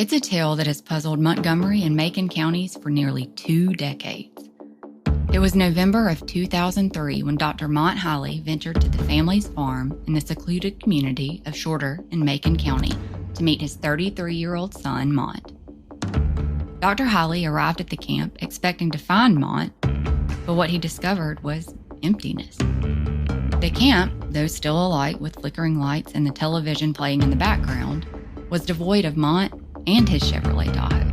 It's a tale that has puzzled Montgomery and Macon counties for nearly 2 decades. It was November of 2003 when Dr. Mont Highley ventured to the family's farm in the secluded community of Shorter in Macon County to meet his 33-year-old son, Mont. Dr. Highley arrived at the camp expecting to find Mont, but what he discovered was emptiness. The camp, though still alight with flickering lights and the television playing in the background, was devoid of Mont and his Chevrolet Tahoe.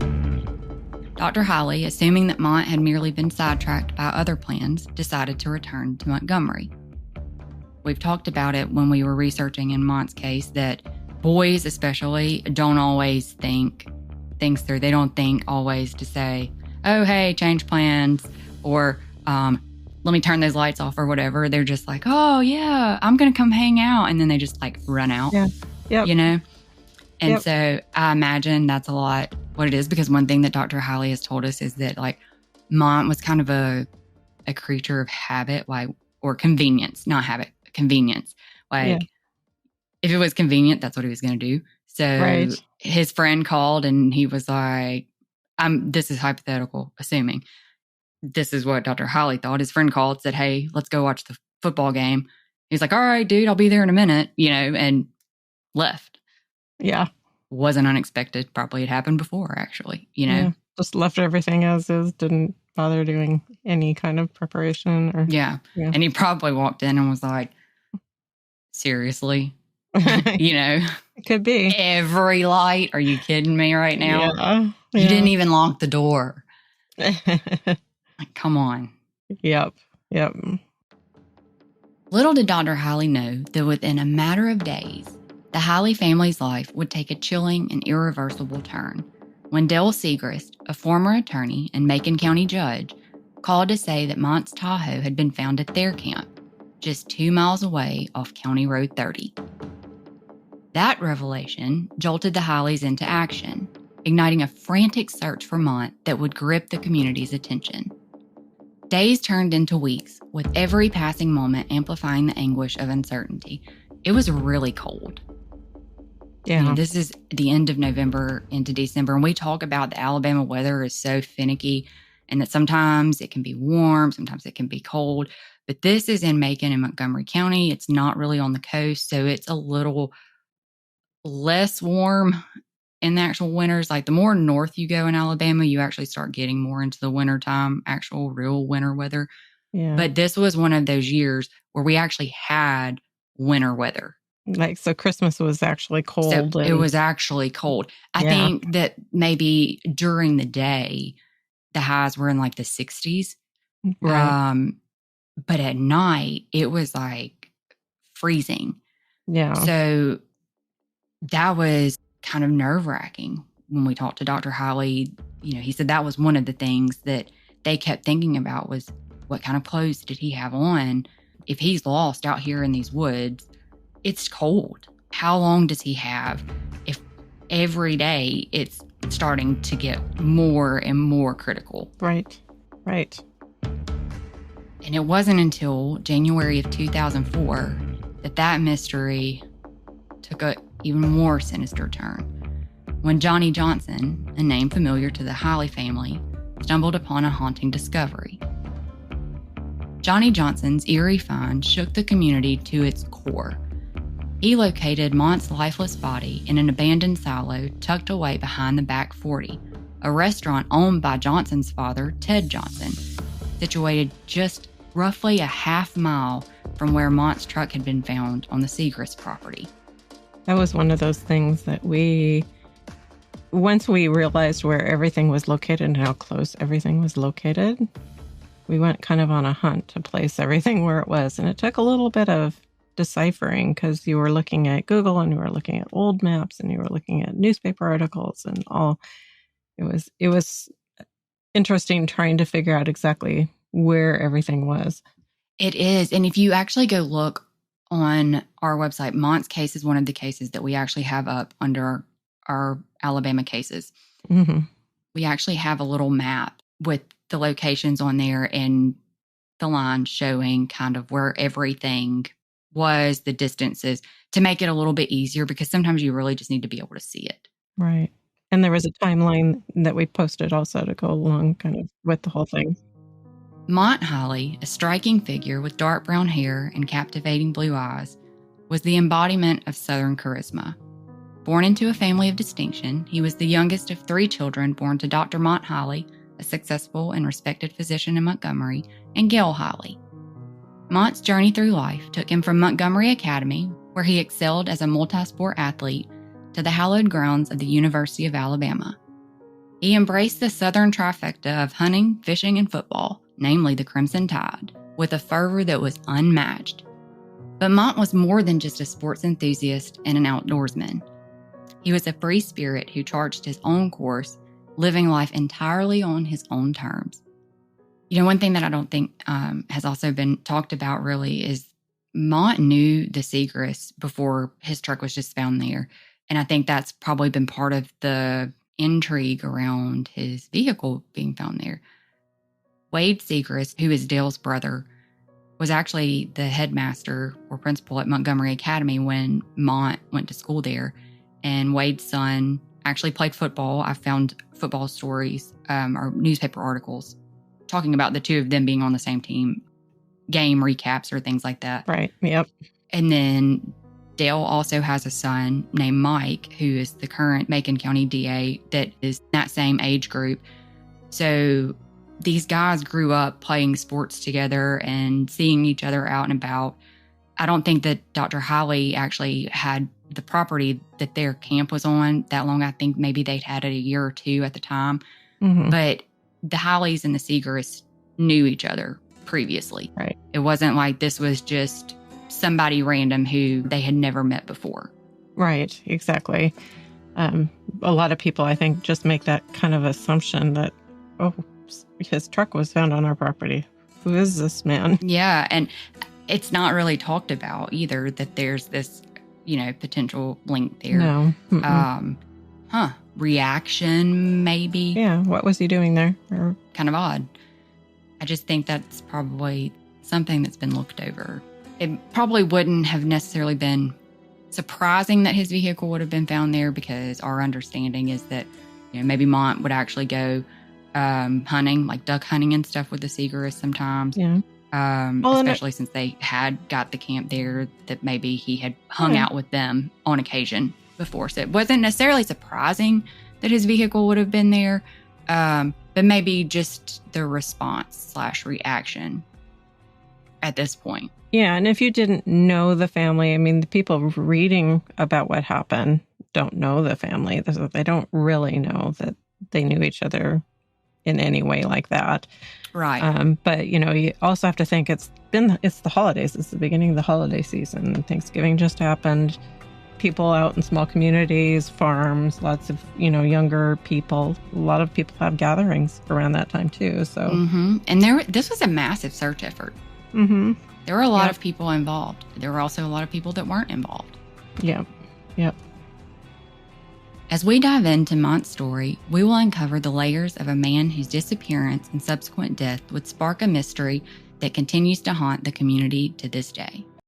Dr. Highley, assuming that Mont had merely been sidetracked by other plans, decided to return to Montgomery. We've talked about it when we were researching in Mont's case that boys especially don't always think things through. They don't think always to say, oh, hey, change plans, or let me turn those lights off or whatever. They're just like, oh, yeah, I'm going to come hang out. And then they just like run out, you know? And so I imagine that's a lot what it is, because one thing that Dr. Highley has told us is that like Mont was kind of a creature of habit, like, or convenience, not habit, convenience. Like if it was convenient, that's what he was going to do. So his friend called and he was like, this is hypothetical, assuming this is what Dr. Highley thought. His friend called, said, hey, let's go watch the football game. He's like, all right, dude, I'll be there in a minute, and left. Yeah. Wasn't unexpected. Probably had happened before, actually, Yeah. Just left everything as is, didn't bother doing any kind of preparation. Or Yeah. And he probably walked in and was like, seriously? It could be. Every light? Are you kidding me right now? Yeah. You didn't even lock the door. Like, come on. Yep. Little did Dr. Highley know that within a matter of days, the Highley family's life would take a chilling and irreversible turn when Dale Segrist, a former attorney and Macon County judge, called to say that Mont's Tahoe had been found at their camp, just 2 miles away off County Road 30. That revelation jolted the Highleys into action, igniting a frantic search for Mont that would grip the community's attention. Days turned into weeks, with every passing moment amplifying the anguish of uncertainty. It was really cold. Yeah. This is the end of November into December, and we talk about the Alabama weather is so finicky and that sometimes it can be warm, sometimes it can be cold. But this is in Macon and Montgomery County. It's not really on the coast, so it's a little less warm in the actual winters. Like the more north you go in Alabama, you actually start getting more into the wintertime, actual real winter weather. Yeah. But this was one of those years where we actually had winter weather. Like, so Christmas was actually cold. So it was actually cold. I think that maybe during the day, the highs were in like the 60s. Right. But at night, it was like freezing. Yeah. So that was kind of nerve-wracking when we talked to Dr. Highley. He said that was one of the things that they kept thinking about was what kind of clothes did he have on? If he's lost out here in these woods, it's cold. How long does he have? If every day it's starting to get more and more critical. Right. And it wasn't until January of 2004 that mystery took a even more sinister turn, when Johnny Johnson, a name familiar to the Highley family, stumbled upon a haunting discovery. Johnny Johnson's eerie find shook the community to its core. He located Mont's lifeless body in an abandoned silo tucked away behind the Back 40, a restaurant owned by Johnson's father, Ted Johnson, situated just roughly a half mile from where Mont's truck had been found on the Segrist property. That was one of those things that once we realized where everything was located and how close everything was located, we went kind of on a hunt to place everything where it was. And it took a little bit of deciphering, because you were looking at Google and you were looking at old maps and you were looking at newspaper articles and all. It was interesting trying to figure out exactly where everything was. It is. And if you actually go look on our website, Mont's case is one of the cases that we actually have up under our Alabama cases. Mm-hmm. We actually have a little map with the locations on there and the line showing kind of where everything was, the distances, to make it a little bit easier, because sometimes you really just need to be able to see it. Right. And there was a timeline that we posted also to go along kind of with the whole thing. Mont Highley, a striking figure with dark brown hair and captivating blue eyes, was the embodiment of Southern charisma. Born into a family of distinction, he was the youngest of 3 children born to Dr. Mont Highley, a successful and respected physician in Montgomery, and Gail Highley. Mont's journey through life took him from Montgomery Academy, where he excelled as a multi-sport athlete, to the hallowed grounds of the University of Alabama. He embraced the Southern trifecta of hunting, fishing, and football, namely the Crimson Tide, with a fervor that was unmatched. But Mont was more than just a sports enthusiast and an outdoorsman. He was a free spirit who charged his own course, living life entirely on his own terms. One thing that I don't think has also been talked about really is Mont knew the Segrest before his truck was just found there. And I think that's probably been part of the intrigue around his vehicle being found there. Wade Segrest, who is Dale's brother, was actually the headmaster or principal at Montgomery Academy when Mont went to school there. And Wade's son actually played football. I found football stories or newspaper articles talking about the two of them being on the same team, game recaps or things like that. Right, yep. And then Dale also has a son named Mike, who is the current Macon County DA that is that same age group. So these guys grew up playing sports together and seeing each other out and about. I don't think that Dr. Highley actually had the property that their camp was on that long. I think maybe they'd had it a year or 2 at the time. Mm-hmm. But the Higleys and the Segrests knew each other previously. Right. It wasn't like this was just somebody random who they had never met before. Right, exactly. A lot of people, I think, just make that kind of assumption that, oh, his truck was found on our property. Who is this man? Yeah, and it's not really talked about either that there's this, potential link there. No. Reaction, maybe. Yeah, what was he doing there? Kind of odd. I just think that's probably something that's been looked over. It probably wouldn't have necessarily been surprising that his vehicle would have been found there because our understanding is that, maybe Mont would actually go hunting, like duck hunting and stuff with the Segrest sometimes. Yeah. Especially since they had got the camp there, that maybe he had hung out with them on occasion before. So it wasn't necessarily surprising that his vehicle would have been there, but maybe just the response/reaction at this point. Yeah, and if you didn't know the family, I mean, the people reading about what happened don't know the family. They don't really know that they knew each other in any way like that. Right. But, you also have to think it's the holidays. It's the beginning of the holiday season. Thanksgiving just happened. People out in small communities, farms, lots of, younger people. A lot of people have gatherings around that time too. So, And this was a massive search effort. Mm-hmm. There were a lot of people involved. There were also a lot of people that weren't involved. Yeah. Yep. As we dive into Mont's story, we will uncover the layers of a man whose disappearance and subsequent death would spark a mystery that continues to haunt the community to this day.